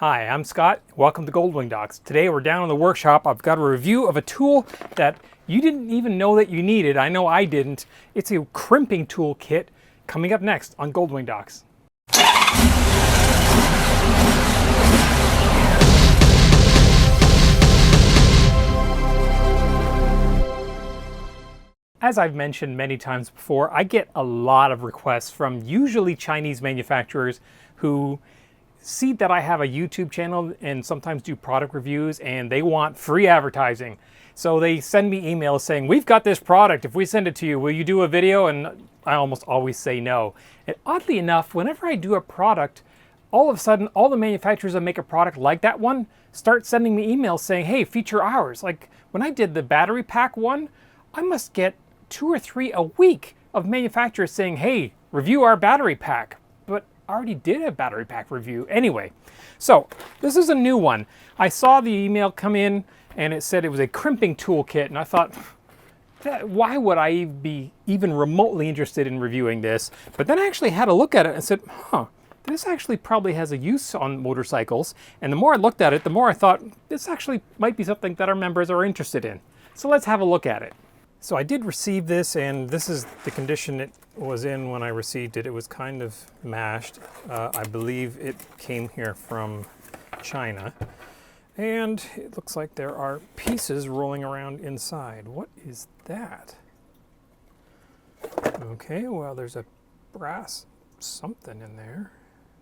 Hi, I'm Scott. Welcome to Goldwing Docs. Today we're down in the workshop. I've got a review of a tool that you didn't even know that you needed. I know I didn't. It's a crimping tool kit coming up next on Goldwing Docs. As I've mentioned many times before, I get a lot of requests from usually Chinese manufacturers who see that I have a YouTube channel and sometimes do product reviews, and they want free advertising. So they send me emails saying, we've got this product, if we send it to you, will you do a video? And I almost always say no. And oddly enough, whenever I do a product, all of a sudden, all the manufacturers that make a product like that one start sending me emails saying, hey, feature ours. Like when I did the battery pack one, I must get 2 or 3 a week of manufacturers saying, hey, review our battery pack. But I already did a battery pack review anyway. So this is a new one. I saw the email come in and it said it was a crimping tool kit, and I thought, why would I be even remotely interested in reviewing this? But then I actually had a look at it and said, this actually probably has a use on motorcycles. And the more I looked at it, the more I thought, this actually might be something that our members are interested in. So let's have a look at it. So I did receive this, and this is the condition it was in when I received it. It was kind of mashed. I believe it came here from China. And it looks like there are pieces rolling around inside. What is that? Okay, well, there's a brass something in there.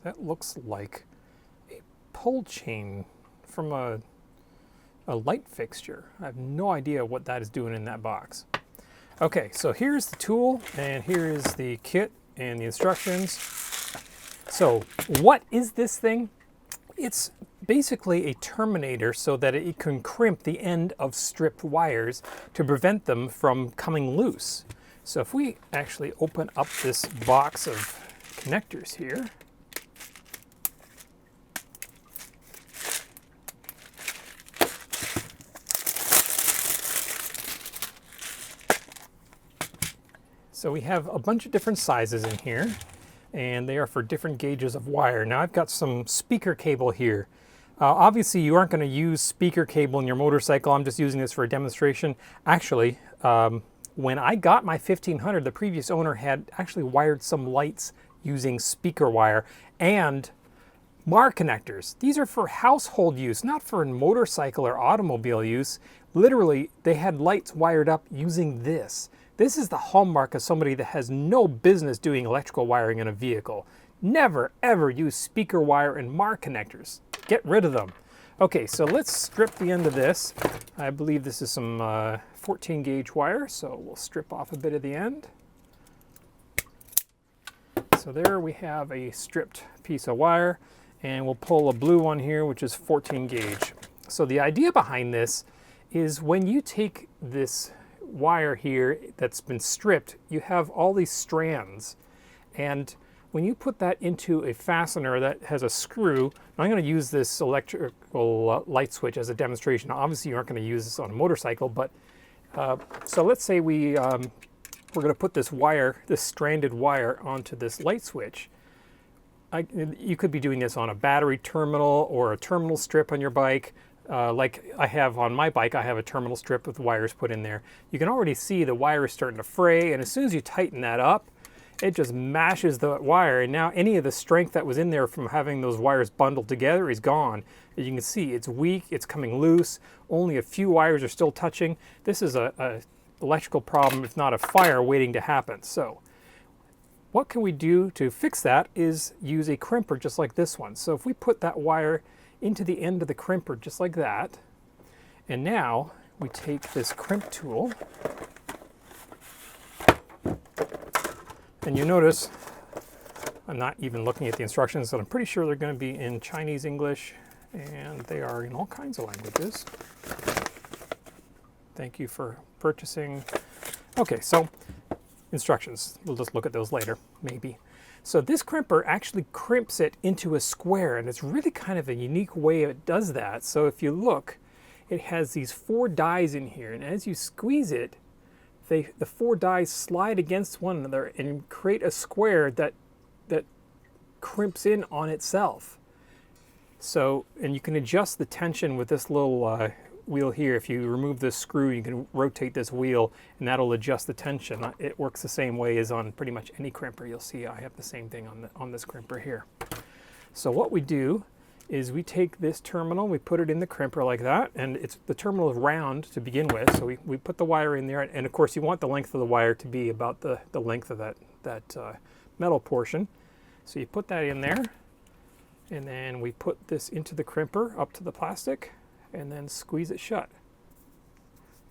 That looks like a pull chain from a light fixture. I have no idea what that is doing in that box. Okay, so here's the tool, and here is the kit and the instructions. So what is this thing? It's basically a terminator so that it can crimp the end of stripped wires to prevent them from coming loose. So if we actually open up this box of connectors here, so we have a bunch of different sizes in here, and they are for different gauges of wire. Now I've got some speaker cable here. Obviously you aren't going to use speaker cable in your motorcycle. I'm just using this for a demonstration. Actually, when I got my 1500, the previous owner had actually wired some lights using speaker wire and MAR connectors. These are for household use, not for motorcycle or automobile use. Literally, they had lights wired up using this. This is the hallmark of somebody that has no business doing electrical wiring in a vehicle. Never, ever use speaker wire and MAR connectors. Get rid of them. Okay, so let's strip the end of this. I believe this is some 14 gauge wire, so we'll strip off a bit of the end. So there we have a stripped piece of wire, and we'll pull a blue one here, which is 14 gauge. So the idea behind this is when you take this wire here that's been stripped, you have all these strands, and when you put that into a fastener that has a screw, I'm going to use this electrical light switch as a demonstration. Now, obviously you aren't going to use this on a motorcycle, but so let's say we're going to put this wire, this stranded wire, onto this light switch. You could be doing this on a battery terminal or a terminal strip on your bike. Like I have on my bike, I have a terminal strip with wires put in there. You can already see the wire is starting to fray, and as soon as you tighten that up, it just mashes the wire, and now any of the strength that was in there from having those wires bundled together is gone. As you can see, it's weak, it's coming loose, only a few wires are still touching. This is a electrical problem, if not a fire, waiting to happen. So what can we do to fix that is use a crimper just like this one. So if we put that wire into the end of the crimper just like that, and now we take this crimp tool, and you notice I'm not even looking at the instructions, so I'm pretty sure they're going to be in Chinese, English, and they are in all kinds of languages. Thank you for purchasing. Okay, so instructions, we'll just look at those later, maybe. So this crimper actually crimps it into a square, and it's really kind of a unique way it does that. So if you look, it has these 4 dies in here, and as you squeeze it, the 4 dies slide against one another and create a square that crimps in on itself. So, and you can adjust the tension with this little wheel here. If you remove this screw, you can rotate this wheel and that'll adjust the tension. It works the same way as on pretty much any crimper. You'll see I have the same thing on this crimper here. So what we do is we take this terminal, we put it in the crimper like that, and the terminal is round to begin with, so we put the wire in there, and of course you want the length of the wire to be about the length of that metal portion. So you put that in there, and then we put this into the crimper up to the plastic, and then squeeze it shut.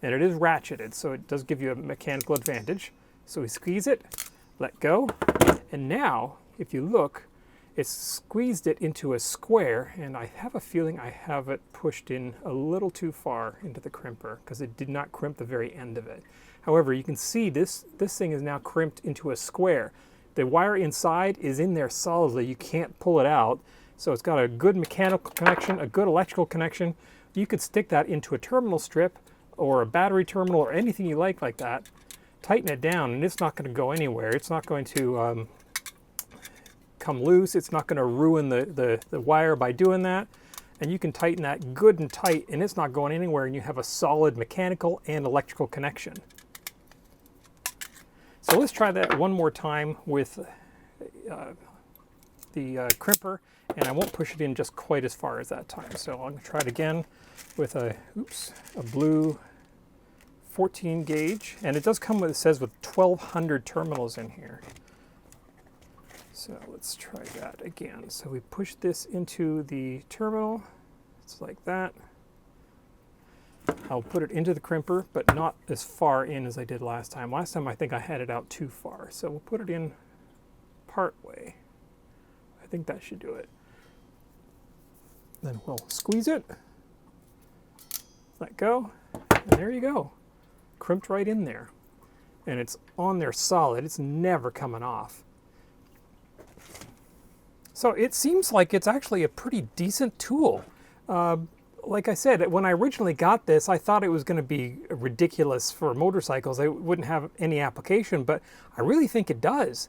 And it is ratcheted, so it does give you a mechanical advantage. So we squeeze it, let go, and now, if you look, it's squeezed it into a square, and I have a feeling I have it pushed in a little too far into the crimper because it did not crimp the very end of it. However, you can see this thing is now crimped into a square. The wire inside is in there solidly. You can't pull it out. So it's got a good mechanical connection, a good electrical connection. You could stick that into a terminal strip or a battery terminal or anything you like that. Tighten it down and it's not going to go anywhere. It's not going to come loose. It's not going to ruin the wire by doing that. And you can tighten that good and tight and it's not going anywhere, and you have a solid mechanical and electrical connection. So let's try that one more time with the crimper, and I won't push it in just quite as far as that time. So I'm going to try it again with a blue 14 gauge, and it does come with, it says with 1200 terminals in here. So let's try that again. So we push this into the terminal, it's like that. I'll put it into the crimper, but not as far in as I did last time. Last time I think I had it out too far, so we'll put it in part way. I think that should do it. Then we'll squeeze it, let go, and there you go. Crimped right in there. And it's on there solid. It's never coming off. So it seems like it's actually a pretty decent tool. Like I said, when I originally got this, I thought it was going to be ridiculous for motorcycles. It wouldn't have any application, but I really think it does.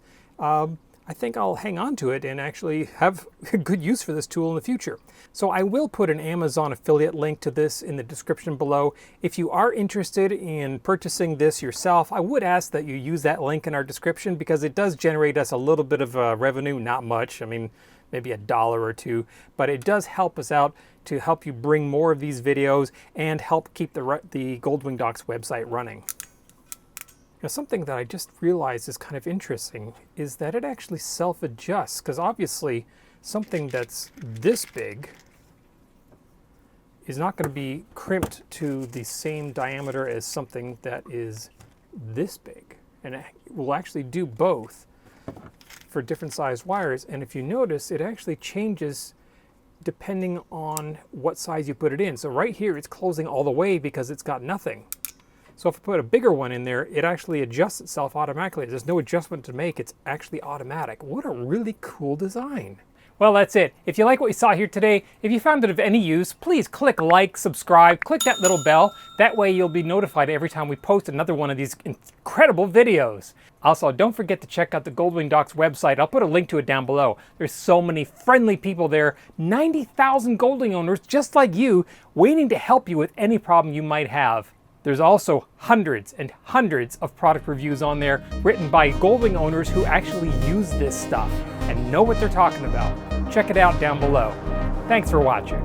I think I'll hang on to it and actually have good use for this tool in the future. So I will put an Amazon affiliate link to this in the description below. If you are interested in purchasing this yourself, I would ask that you use that link in our description because it does generate us a little bit of revenue, not much. I mean, maybe $1 or $2, but it does help us out to help you bring more of these videos and help keep the Goldwing Docs website running. Now, something that I just realized is kind of interesting is that it actually self-adjusts, because obviously something that's this big is not going to be crimped to the same diameter as something that is this big, and it will actually do both for different size wires. And if you notice, it actually changes depending on what size you put it in. So right here it's closing all the way because it's got nothing. So if I put a bigger one in there, it actually adjusts itself automatically. There's no adjustment to make, it's actually automatic. What a really cool design. Well, that's it. If you like what you saw here today, if you found it of any use, please click like, subscribe, click that little bell. That way you'll be notified every time we post another one of these incredible videos. Also, don't forget to check out the Goldwing Docs website. I'll put a link to it down below. There's so many friendly people there, 90,000 Goldwing owners just like you, waiting to help you with any problem you might have. There's also hundreds and hundreds of product reviews on there written by Goldwing owners who actually use this stuff and know what they're talking about. Check it out down below. Thanks for watching.